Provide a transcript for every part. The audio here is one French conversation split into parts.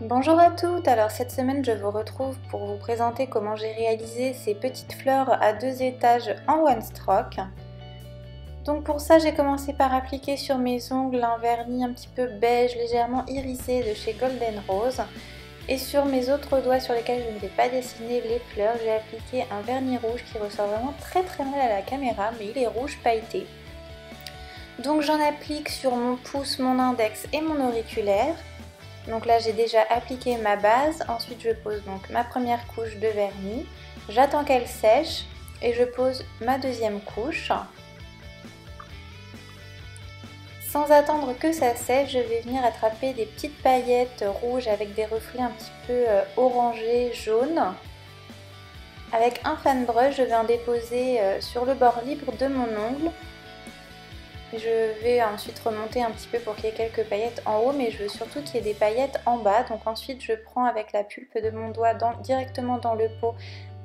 Bonjour à toutes, alors cette semaine je vous retrouve pour vous présenter comment j'ai réalisé ces petites fleurs à 2 étages en one stroke. Donc pour ça j'ai commencé par appliquer sur mes ongles un vernis un petit peu beige légèrement irisé de chez Golden Rose. Et sur mes autres doigts sur lesquels je ne vais pas dessiner les fleurs, j'ai appliqué un vernis rouge qui ressort vraiment très mal à la caméra, mais il est rouge pailleté. Donc j'en applique sur mon pouce, mon index et mon auriculaire. Donc là j'ai déjà appliqué ma base, ensuite je pose donc ma première couche de vernis, j'attends qu'elle sèche et je pose ma deuxième couche. Sans attendre que ça sèche, je vais venir attraper des petites paillettes rouges avec des reflets un petit peu orangés, jaunes. Avec un fan brush, je vais en déposer sur le bord libre de mon ongle. Je vais ensuite remonter un petit peu pour qu'il y ait quelques paillettes en haut, mais je veux surtout qu'il y ait des paillettes en bas. Donc ensuite je prends avec la pulpe de mon doigt directement dans le pot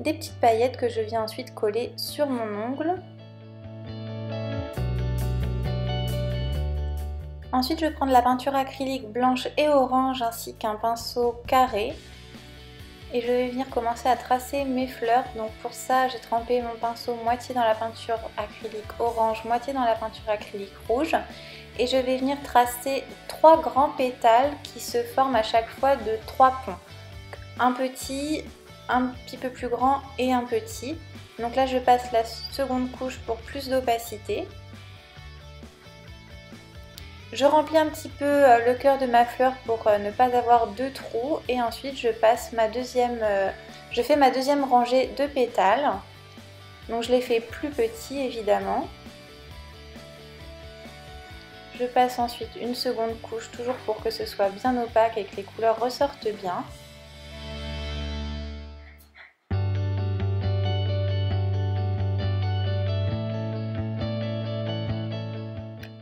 des petites paillettes que je viens ensuite coller sur mon ongle. Ensuite je vais prendre la peinture acrylique blanche et orange ainsi qu'un pinceau carré. Et je vais venir commencer à tracer mes fleurs. Donc pour ça j'ai trempé mon pinceau moitié dans la peinture acrylique orange, moitié dans la peinture acrylique rouge. Et je vais venir tracer 3 grands pétales qui se forment à chaque fois de 3 ponts. Un petit, un petit peu plus grand et un petit. Donc là je passe la seconde couche pour plus d'opacité. Je remplis un petit peu le cœur de ma fleur pour ne pas avoir de trous et ensuite je passe je fais ma deuxième rangée de pétales. Donc je les fais plus petits évidemment. Je passe ensuite une seconde couche toujours pour que ce soit bien opaque et que les couleurs ressortent bien.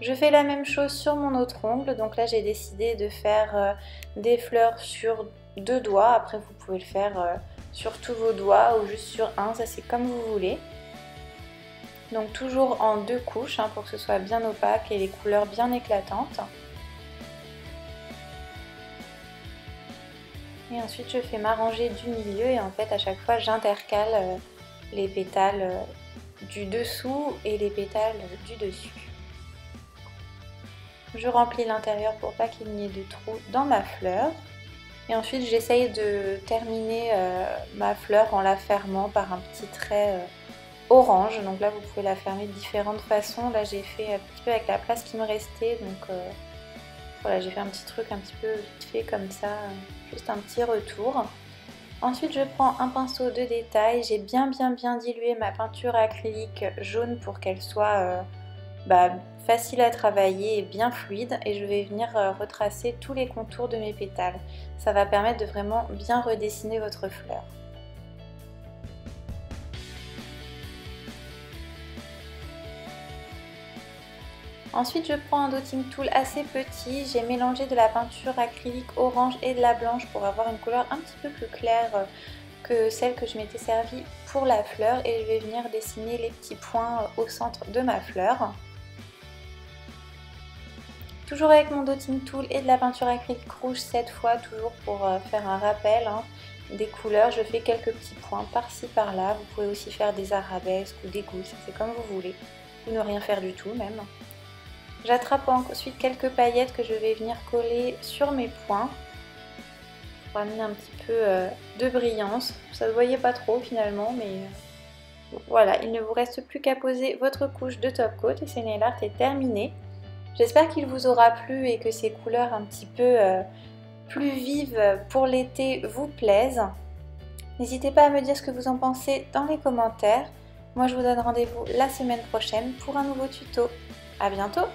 Je fais la même chose sur mon autre ongle, donc là j'ai décidé de faire des fleurs sur 2 doigts, après vous pouvez le faire sur tous vos doigts ou juste sur un, ça c'est comme vous voulez. Donc toujours en 2 couches pour que ce soit bien opaque et les couleurs bien éclatantes. Et ensuite je fais ma rangée du milieu et en fait à chaque fois j'intercale les pétales du dessous et les pétales du dessus. Je remplis l'intérieur pour pas qu'il n'y ait de trous dans ma fleur. Et ensuite j'essaye de terminer ma fleur en la fermant par un petit trait orange. Donc là vous pouvez la fermer de différentes façons. Là j'ai fait un petit peu avec la place qui me restait. Donc voilà, j'ai fait un petit truc un petit peu vite fait comme ça, juste un petit retour. Ensuite je prends un pinceau de détail. J'ai bien dilué ma peinture acrylique jaune pour qu'elle soit facile à travailler et bien fluide, et je vais venir retracer tous les contours de mes pétales. Ça va permettre de vraiment bien redessiner votre fleur. Ensuite je prends un dotting tool assez petit, j'ai mélangé de la peinture acrylique orange et de la blanche pour avoir une couleur un petit peu plus claire que celle que je m'étais servie pour la fleur, et je vais venir dessiner les petits points au centre de ma fleur. Toujours avec mon dotting tool et de la peinture acrylique rouge cette fois, toujours pour faire un rappel des couleurs. Je fais quelques petits points par-ci par-là. Vous pouvez aussi faire des arabesques ou des gouttes, c'est comme vous voulez. Ou ne rien faire du tout même. J'attrape ensuite quelques paillettes que je vais venir coller sur mes points pour amener un petit peu de brillance. Ça ne se voyait pas trop finalement, mais voilà, il ne vous reste plus qu'à poser votre couche de top coat et ce nail art est terminé. J'espère qu'il vous aura plu et que ces couleurs un petit peu plus vives pour l'été vous plaisent. N'hésitez pas à me dire ce que vous en pensez dans les commentaires. Moi je vous donne rendez-vous la semaine prochaine pour un nouveau tuto. À bientôt!